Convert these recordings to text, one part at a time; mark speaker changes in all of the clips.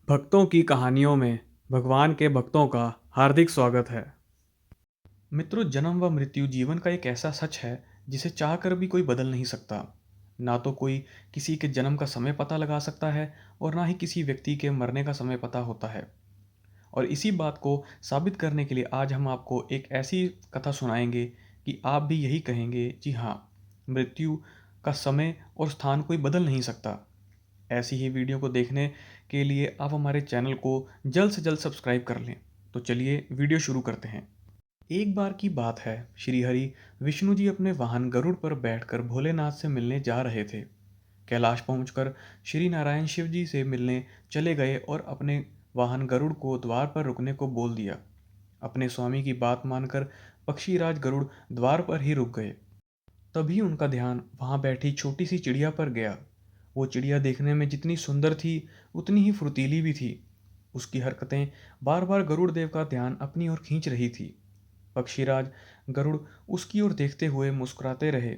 Speaker 1: भक्तों की कहानियों में भगवान के भक्तों का हार्दिक स्वागत है। मित्रों, जन्म व मृत्यु जीवन का एक ऐसा सच है जिसे चाहकर भी कोई बदल नहीं सकता। ना तो कोई किसी के जन्म का समय पता लगा सकता है और ना ही किसी व्यक्ति के मरने का समय पता होता है। और इसी बात को साबित करने के लिए आज हम आपको एक ऐसी कथा सुनाएंगे कि आप भी यही कहेंगे, जी हाँ, मृत्यु का समय और स्थान कोई बदल नहीं सकता। ऐसी ही वीडियो को देखने के लिए आप हमारे चैनल को जल्द से जल्द सब्सक्राइब कर लें। तो चलिए वीडियो शुरू करते हैं। एक बार की बात है, श्री हरि विष्णु जी अपने वाहन गरुड़ पर बैठकर भोलेनाथ से मिलने जा रहे थे। कैलाश पहुंचकर श्री नारायण शिव जी से मिलने चले गए और अपने वाहन गरुड़ को द्वार पर रुकने को बोल दिया। अपने स्वामी की बात मानकर पक्षीराज गरुड़ द्वार पर ही रुक गए। तभी उनका ध्यान वहां बैठी छोटी सी चिड़िया पर गया। वो चिड़िया देखने में जितनी सुंदर थी उतनी ही फुर्तीली भी थी। उसकी हरकतें बार बार गरुड़ देव का ध्यान अपनी ओर खींच रही थी। पक्षीराज गरुड़ उसकी ओर देखते हुए मुस्कुराते रहे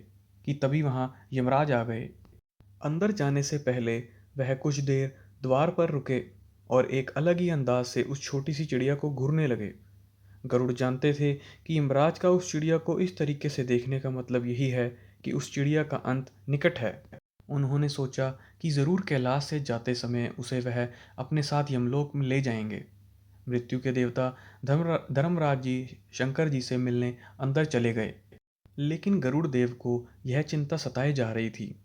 Speaker 1: कि तभी वहां यमराज आ गए। अंदर जाने से पहले वह कुछ देर द्वार पर रुके और एक अलग ही अंदाज से उस छोटी सी चिड़िया को घूरने लगे। गरुड़ जानते थे कि यमराज का उस चिड़िया को इस तरीके से देखने का मतलब यही है कि उस चिड़िया का अंत निकट है। उन्होंने सोचा कि जरूर कैलाश से जाते समय उसे वह अपने साथ यमलोक में ले जाएंगे। मृत्यु के देवता धर्मराज जी शंकर जी से मिलने अंदर चले गए। लेकिन गरुड़ देव को यह चिंता सताए जा रही थी।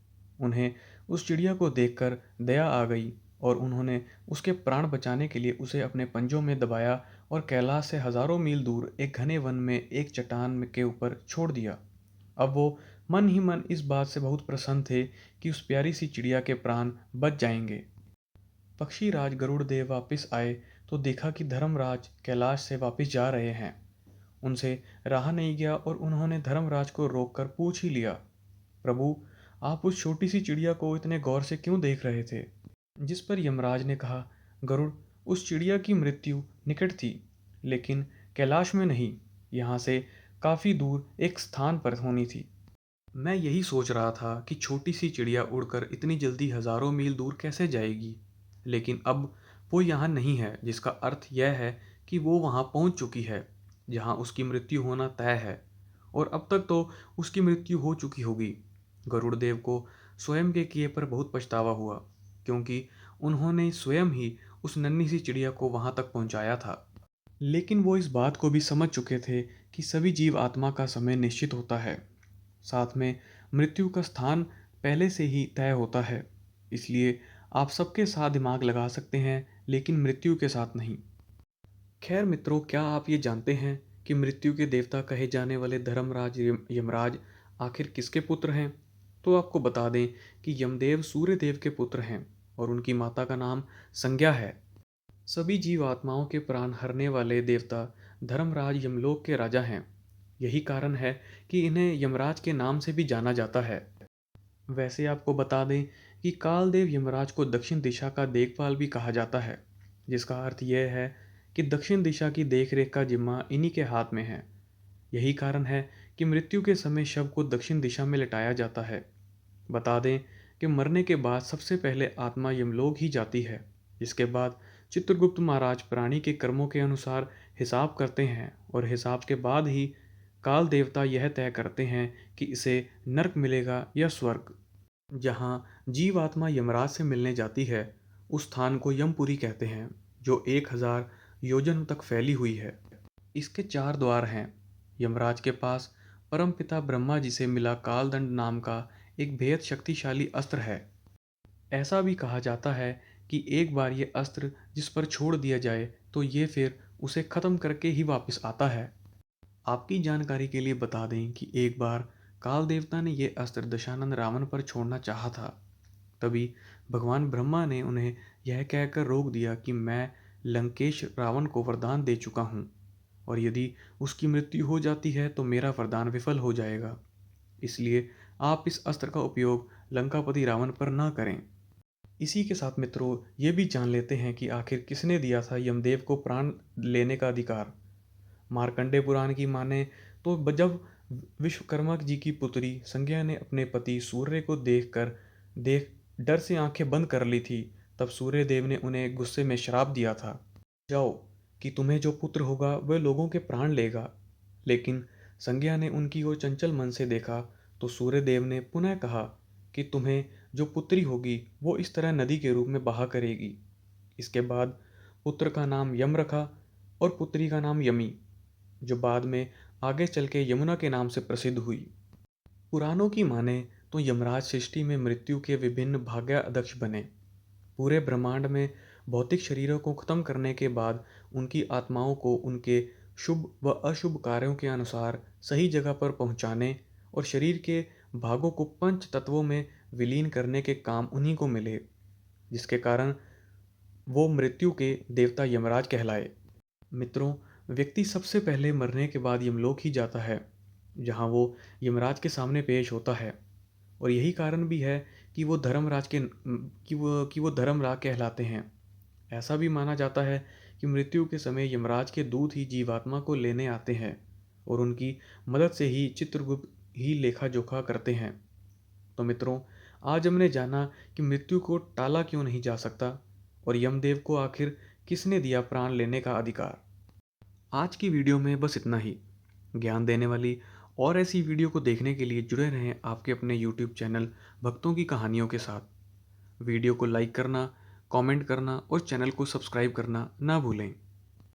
Speaker 1: उन्हें उस चिड़िया को देखकर दया आ गई और उन्होंने उसके प्राण बचाने के लिए उसे अपने पंजों में दबाया और कैलाश से हजारों मील दूर एक घने वन में एक चट्टान के ऊपर छोड़ दिया। अब वो मन ही मन इस बात से बहुत प्रसन्न थे कि उस प्यारी सी चिड़िया के प्राण बच जाएंगे। पक्षीराज गरुड़ देव वापिस आए तो देखा कि धर्मराज कैलाश से वापिस जा रहे हैं। उनसे रहा नहीं गया और उन्होंने धर्मराज को रोककर पूछ ही लिया, प्रभु, आप उस छोटी सी चिड़िया को इतने गौर से क्यों देख रहे थे? जिस पर यमराज ने कहा, गरुड़, उस चिड़िया की मृत्यु निकट थी, लेकिन कैलाश में नहीं, यहाँ से काफी दूर एक स्थान पर होनी थी। मैं यही सोच रहा था कि छोटी सी चिड़िया उड़कर इतनी जल्दी हजारों मील दूर कैसे जाएगी, लेकिन अब वो यहाँ नहीं है, जिसका अर्थ यह है कि वो वहाँ पहुँच चुकी है जहाँ उसकी मृत्यु होना तय है। और अब तक तो उसकी मृत्यु हो चुकी होगी। गरुड़ देव को स्वयं के किए पर बहुत पछतावा हुआ, क्योंकि उन्होंने स्वयं ही उस नन्ही सी चिड़िया को वहां तक पहुंचाया था। लेकिन वो इस बात को भी समझ चुके थे कि सभी जीव आत्मा का समय निश्चित होता है, साथ में मृत्यु का स्थान पहले से ही तय होता है। इसलिए आप सबके साथ दिमाग लगा सकते हैं, लेकिन मृत्यु के साथ नहीं। खैर मित्रों, क्या आप ये जानते हैं कि मृत्यु के देवता कहे जाने वाले धर्मराज यमराज आखिर किसके पुत्र हैं? तो आपको बता दें कि यमदेव सूर्यदेव के पुत्र हैं और उनकी माता का नाम संज्ञा है। सभी जीव आत्माओं के प्राण हरने वाले देवता धर्मराज यमलोक के राजा हैं। यही कारण है कि इन्हें यमराज के नाम से भी जाना जाता है। वैसे आपको बता दें कि कालदेव यमराज को दक्षिण दिशा का देखभाल भी कहा जाता है, जिसका अर्थ यह है कि दक्षिण दिशा की देखरेख का जिम्मा इन्हीं के हाथ में है। यही कारण है कि मृत्यु के समय शव को दक्षिण दिशा में लिटाया जाता है। बता दें कि मरने के बाद सबसे पहले आत्मा यमलोक ही जाती है, जिसके बाद चित्रगुप्त महाराज प्राणी के कर्मों के अनुसार हिसाब करते हैं और हिसाब के बाद ही काल देवता यह तय करते हैं कि इसे नरक मिलेगा या स्वर्ग। जहाँ जीवात्मा यमराज से मिलने जाती है, उस स्थान को यमपुरी कहते हैं, जो 1000 योजन तक फैली हुई है। इसके 4 द्वार हैं। यमराज के पास परमपिता ब्रह्मा जी से मिला कालदंड नाम का एक बेहद शक्तिशाली अस्त्र है। ऐसा भी कहा जाता है कि एक बार ये अस्त्र जिस पर छोड़ दिया जाए तो ये फिर उसे खत्म करके ही वापस आता है। आपकी जानकारी के लिए बता दें कि एक बार काल देवता ने ये अस्त्र दशानंद रावण पर छोड़ना चाहा था। तभी भगवान ब्रह्मा ने उन्हें यह कहकर रोक दिया कि मैं लंकेश रावण को वरदान दे चुका हूँ और यदि उसकी मृत्यु हो जाती है तो मेरा वरदान विफल हो जाएगा। इसलिए आप इस अस्त्र का उपयोग लंकापति रावण पर न करें। इसी के साथ मित्रों, ये भी जान लेते हैं कि आखिर किसने दिया था यमदेव को प्राण लेने का अधिकार। मार्कंडेय पुराण की माने तो जब विश्वकर्मा जी की पुत्री संज्ञा ने अपने पति सूर्य को देख डर से आंखें बंद कर ली थी, तब सूर्य देव ने उन्हें गुस्से में श्राप दिया था, जाओ कि तुम्हें जो पुत्र होगा वह लोगों के प्राण लेगा। लेकिन संज्ञा ने उनकी ओर चंचल मन से देखा तो सूर्य देव ने पुनः कहा कि तुम्हें जो पुत्री होगी वो इस तरह नदी के रूप में बहा करेगी। इसके बाद पुत्र का नाम यम रखा और पुत्री का नाम यमी, जो बाद में आगे चल के यमुना के नाम से प्रसिद्ध हुई। पुराणों की माने तो यमराज सृष्टि में मृत्यु के विभिन्न भाग्याध्यक्ष बने। पूरे ब्रह्मांड में भौतिक शरीरों को खत्म करने के बाद उनकी आत्माओं को उनके शुभ व अशुभ कार्यों के अनुसार सही जगह पर पहुंचाने और शरीर के भागों को पंच तत्वों में विलीन करने के काम उन्हीं को मिले, जिसके कारण वो मृत्यु के देवता यमराज कहलाए। मित्रों, व्यक्ति सबसे पहले मरने के बाद यमलोक ही जाता है, जहाँ वो यमराज के सामने पेश होता है। और यही कारण भी है कि वो धर्मराज के कि वो धर्मराज कहलाते हैं। ऐसा भी माना जाता है कि मृत्यु के समय यमराज के दूत ही जीवात्मा को लेने आते हैं और उनकी मदद से ही चित्रगुप्त ही लेखा जोखा करते हैं। तो मित्रों, आज हमने जाना कि मृत्यु को टाला क्यों नहीं जा सकता और यमदेव को आखिर किसने दिया प्राण लेने का अधिकार। आज की वीडियो में बस इतना ही। ज्ञान देने वाली और ऐसी वीडियो को देखने के लिए जुड़े रहें आपके अपने YouTube चैनल भक्तों की कहानियों के साथ। वीडियो को लाइक करना, कमेंट करना और चैनल को सब्सक्राइब करना ना भूलें।